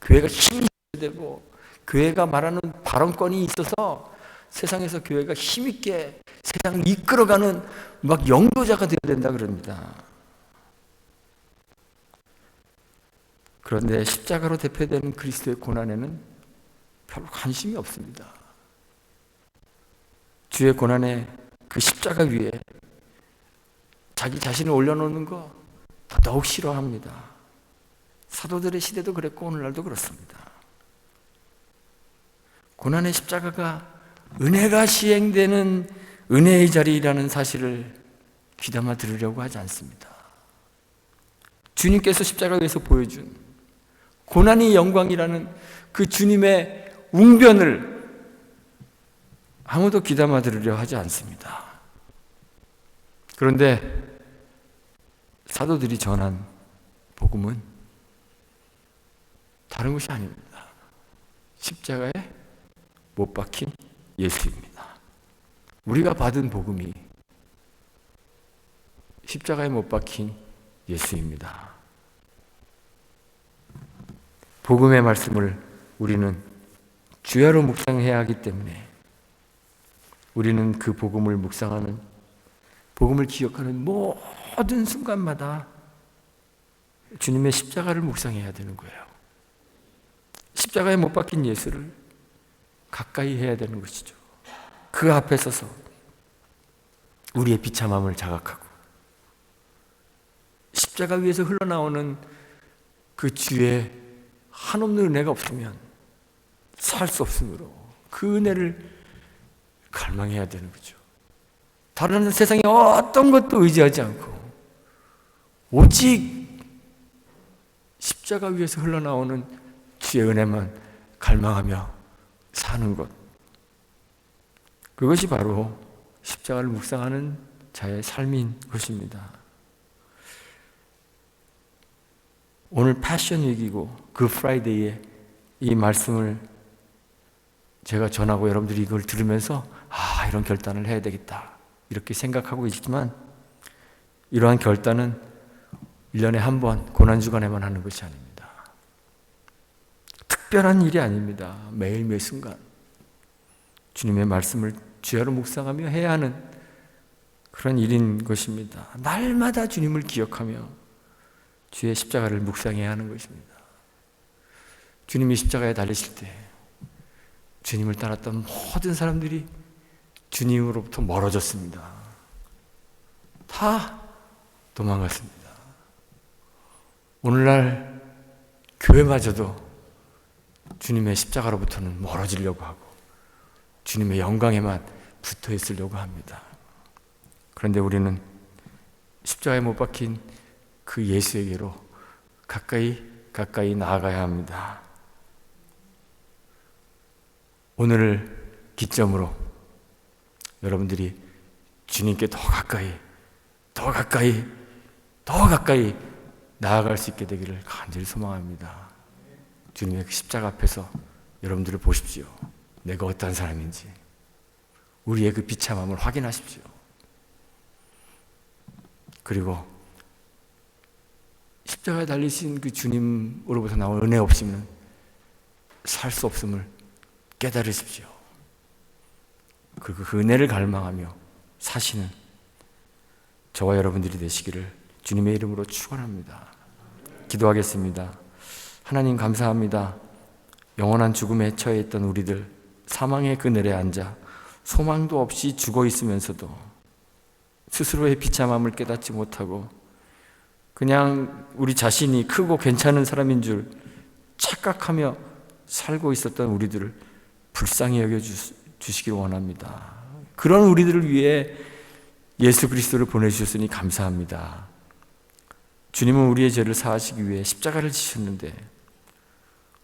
S2: 교회가 힘이 있어야 되고, 교회가 말하는 발언권이 있어서 세상에서 교회가 힘있게 세상을 이끌어가는 막 영도자가 되어야 된다 그럽니다. 그런데 십자가로 대표되는 그리스도의 고난에는 별로 관심이 없습니다. 주의 고난에 그 십자가 위에 자기 자신을 올려놓는 거 더더욱 싫어합니다. 사도들의 시대도 그랬고 오늘날도 그렇습니다. 고난의 십자가가 은혜가 시행되는 은혜의 자리라는 사실을 귀담아 들으려고 하지 않습니다. 주님께서 십자가 위에서 보여준 고난이 영광이라는 그 주님의 웅변을 아무도 귀담아 들으려 하지 않습니다. 그런데 사도들이 전한 복음은 다른 것이 아닙니다. 십자가에 못 박힌 예수입니다. 우리가 받은 복음이 십자가에 못 박힌 예수입니다. 복음의 말씀을 우리는 주야로 묵상해야 하기 때문에 우리는 그 복음을 묵상하는, 복음을 기억하는 모든 순간마다 주님의 십자가를 묵상해야 되는 거예요. 십자가에 못 박힌 예수를 가까이 해야 되는 것이죠. 그 앞에 서서 우리의 비참함을 자각하고 십자가 위에서 흘러나오는 그 주의 한없는 은혜가 없으면 살 수 없으므로 그 은혜를 갈망해야 되는 거죠. 다른 세상에 어떤 것도 의지하지 않고 오직 십자가 위에서 흘러나오는 주의 은혜만 갈망하며 사는 것, 그것이 바로 십자가를 묵상하는 자의 삶인 것입니다. 오늘 패션 위기고 그 프라이데이에 이 말씀을 제가 전하고 여러분들이 이걸 들으면서 이런 결단을 해야 되겠다 이렇게 생각하고 있지만, 이러한 결단은 1년에 한 번 고난주간에만 하는 것이 아닙니다. 특별한 일이 아닙니다. 매일 매 순간 주님의 말씀을 주야로 묵상하며 해야 하는 그런 일인 것입니다. 날마다 주님을 기억하며 주의 십자가를 묵상해야 하는 것입니다. 주님이 십자가에 달리실 때 주님을 따랐던 모든 사람들이 주님으로부터 멀어졌습니다. 다 도망갔습니다. 오늘날 교회마저도 주님의 십자가로부터는 멀어지려고 하고 주님의 영광에만 붙어 있으려고 합니다. 그런데 우리는 십자가에 못 박힌 그 예수에게로 가까이 나아가야 합니다. 오늘을 기점으로 여러분들이 주님께 더 가까이 나아갈 수 있게 되기를 간절히 소망합니다. 주님의 그 십자가 앞에서 여러분들을 보십시오. 내가 어떠한 사람인지 우리의 그 비참함을 확인하십시오. 그리고 십자가에 달리신 그 주님으로부터 나온 은혜 없이는 살 수 없음을 깨달으십시오. 그리고 그 은혜를 갈망하며 사시는 저와 여러분들이 되시기를 주님의 이름으로 축원합니다. 기도하겠습니다. 하나님 감사합니다. 영원한 죽음에 처해 있던 우리들, 사망의 그늘에 앉아 소망도 없이 죽어 있으면서도 스스로의 비참함을 깨닫지 못하고 그냥 우리 자신이 크고 괜찮은 사람인 줄 착각하며 살고 있었던 우리들을 불쌍히 여겨주시길 원합니다. 그런 우리들을 위해 예수 그리스도를 보내주셨으니 감사합니다. 주님은 우리의 죄를 사하시기 위해 십자가를 지셨는데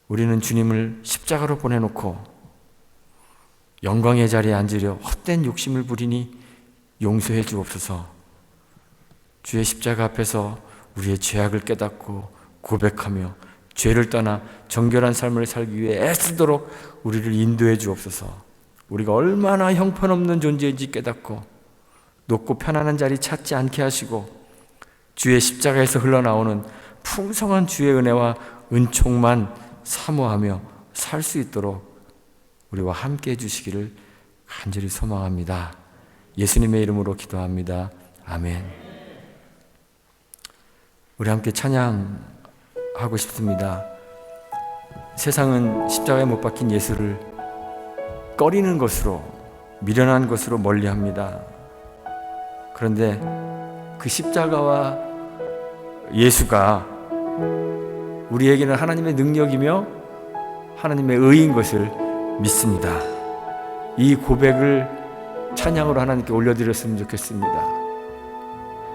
S2: 우리는 주님을 십자가로 보내놓고 영광의 자리에 앉으려 헛된 욕심을 부리니 용서해 주옵소서. 주의 십자가 앞에서 우리의 죄악을 깨닫고 고백하며 죄를 떠나 정결한 삶을 살기 위해 애쓰도록 우리를 인도해 주옵소서. 우리가 얼마나 형편없는 존재인지 깨닫고 높고 편안한 자리 찾지 않게 하시고 주의 십자가에서 흘러나오는 풍성한 주의 은혜와 은총만 사모하며 살 수 있도록 우리와 함께 해주시기를 간절히 소망합니다. 예수님의 이름으로 기도합니다. 아멘. 우리 함께 찬양하고 싶습니다. 세상은 십자가에 못 박힌 예수를 꺼리는 것으로, 미련한 것으로 멀리합니다. 그런데 그 십자가와 예수가 우리에게는 하나님의 능력이며 하나님의 의인 것을 믿습니다. 이 고백을 찬양으로 하나님께 올려드렸으면 좋겠습니다.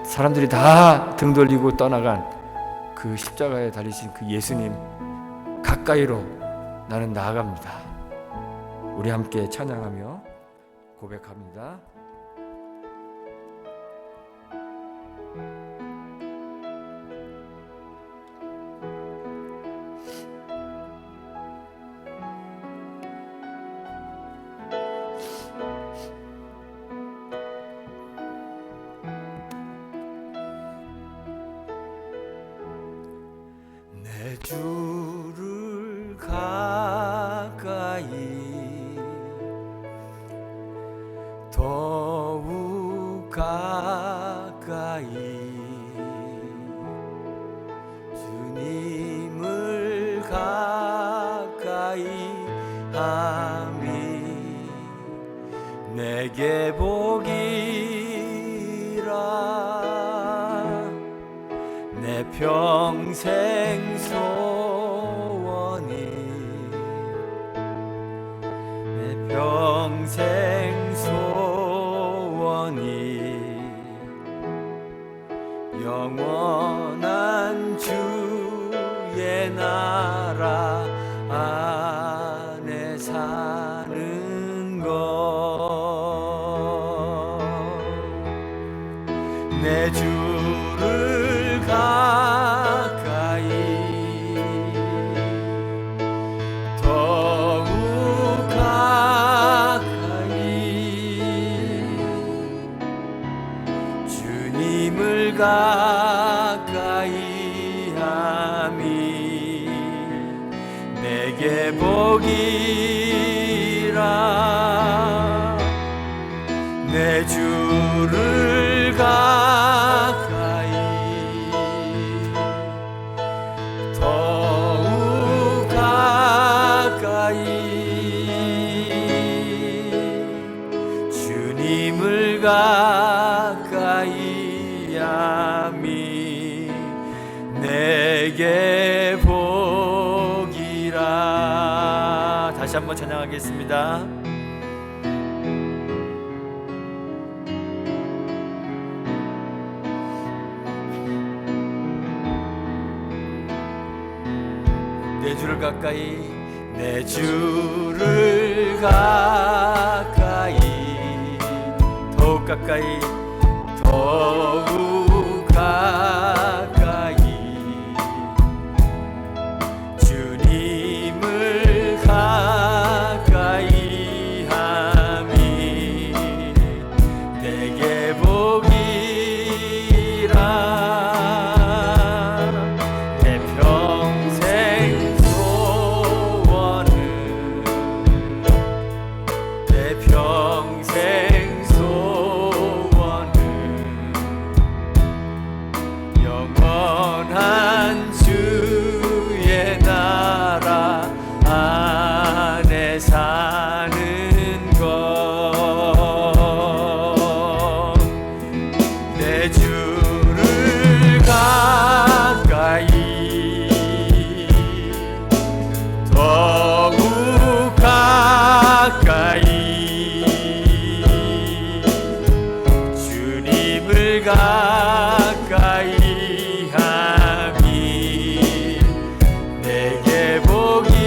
S2: 사람들이 다 등 돌리고 떠나간 그 십자가에 달리신 그 예수님 가까이로 나는 나아갑니다. 우리 함께 찬양하며 고백합니다. 내 주를 가까이 더욱 가까이 주님을 가까이 함이 내게 복이라 내 평생 소원이 내 평생 소원이 영원한 주의 나라 안에 사는 것 내 주를 가까이 더욱 가까이 주님을 가까이 내게 복이라. 내 주를 가까이 더욱 가까이 주님을 가까이 함이 내게 복이라. 다시 한번 찬양하겠습니다. 내 주를 가까이, 내 주를 가까이 더욱 가까이 더욱 가까이 주님을 가까이 함이 내게 복이라. 평생 소원은 영원한 주의 나라 안에 사는 것. 내 주를 가까이 더욱 가까이 가까이 함이 내게 복이라.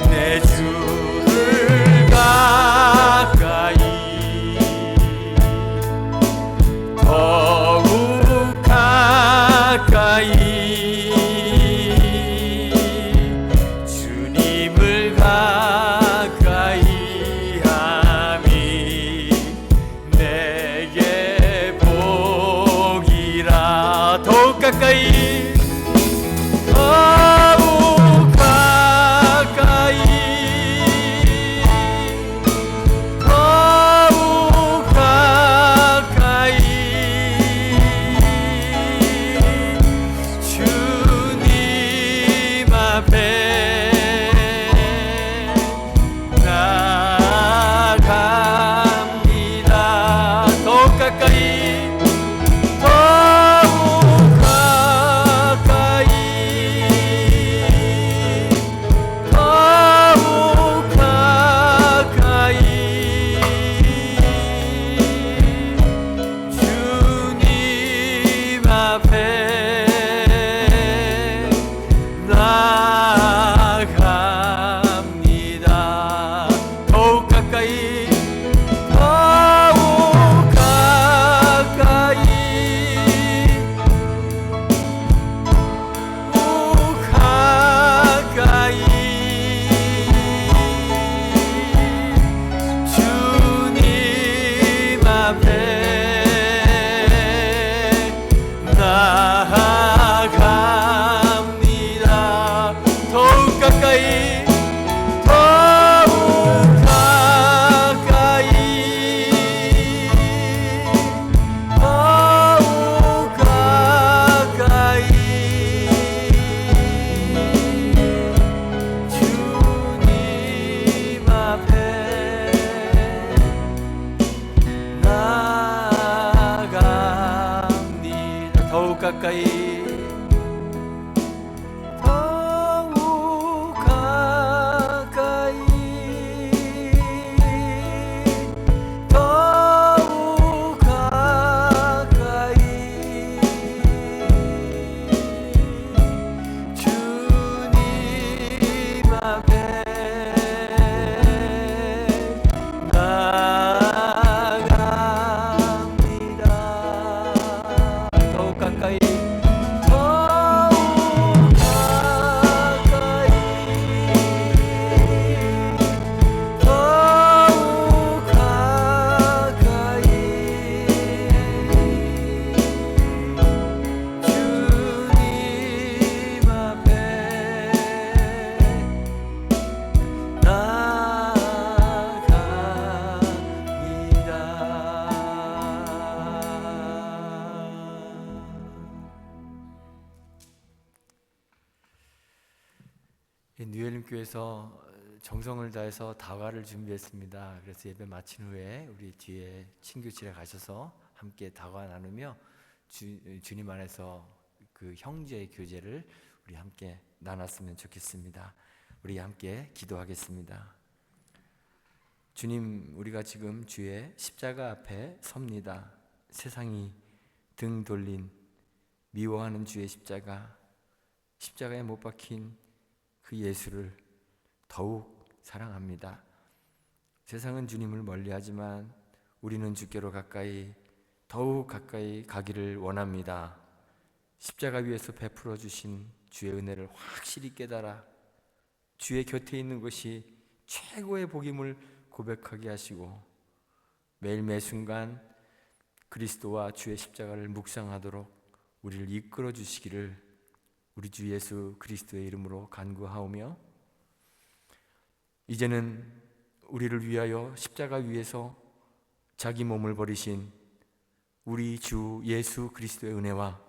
S2: 내 주를 가까이 더욱 가까이 주님을 가까이 더욱 가까이 더욱 가까이 더욱 가까이 주님 앞에 나아갑니다. 더욱 가까이 나아갑니다. 더욱 가까이 더욱 가까이 더욱 가까이 주님 앞에 나아갑니다. 더욱 가까이 더욱 가까이 더욱 가까이 주님 앞에 나아갑니다. 더욱 가까이 더욱 가까이 뉴엘림 교회에서 정성을 다해서 다과를 준비했습니다. 그래서 예배 마친 후에 우리 뒤에 친교실에 가셔서 함께 다과 나누며 주님 안에서 그 형제의 교제를 우리 함께 나눴으면 좋겠습니다. 우리 함께 기도하겠습니다. 주님, 우리가 지금 주의 십자가 앞에 섭니다. 세상이 등 돌린 미워하는 주의 십자가에 못 박힌 그 예수를 더욱 사랑합니다. 세상은 주님을 멀리하지만 우리는 주께로 더욱 가까이 가기를 원합니다. 십자가 위에서 베풀어 주신 주의 은혜를 확실히 깨달아 주의 곁에 있는 것이 최고의 복임을 고백하게 하시고 매일 매 순간 그리스도와 주의 십자가를 묵상하도록 우리를 이끌어 주시기를 우리 주 예수 그리스도의 이름으로 간구하오며, 이제는 우리를 위하여 십자가 위에서 자기 몸을 버리신 우리 주 예수 그리스도의 은혜와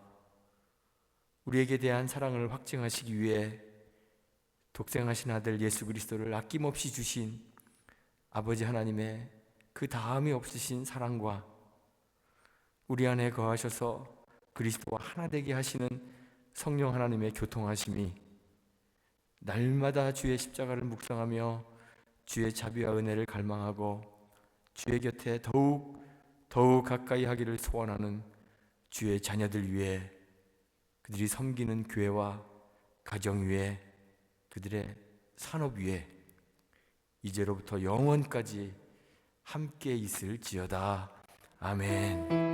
S2: 우리에게 대한 사랑을 확증하시기 위해 독생하신 아들 예수 그리스도를 아낌없이 주신 아버지 하나님의 그 다함이 없으신 사랑과 우리 안에 거하셔서 그리스도와 하나 되게 하시는 성령 하나님의 교통하심이 날마다 주의 십자가를 묵상하며 주의 자비와 은혜를 갈망하고 주의 곁에 더욱 가까이 하기를 소원하는 주의 자녀들 위해, 그들이 섬기는 교회와 가정 위에, 그들의 산업 위에 이제로부터 영원까지 함께 있을지어다. 아멘.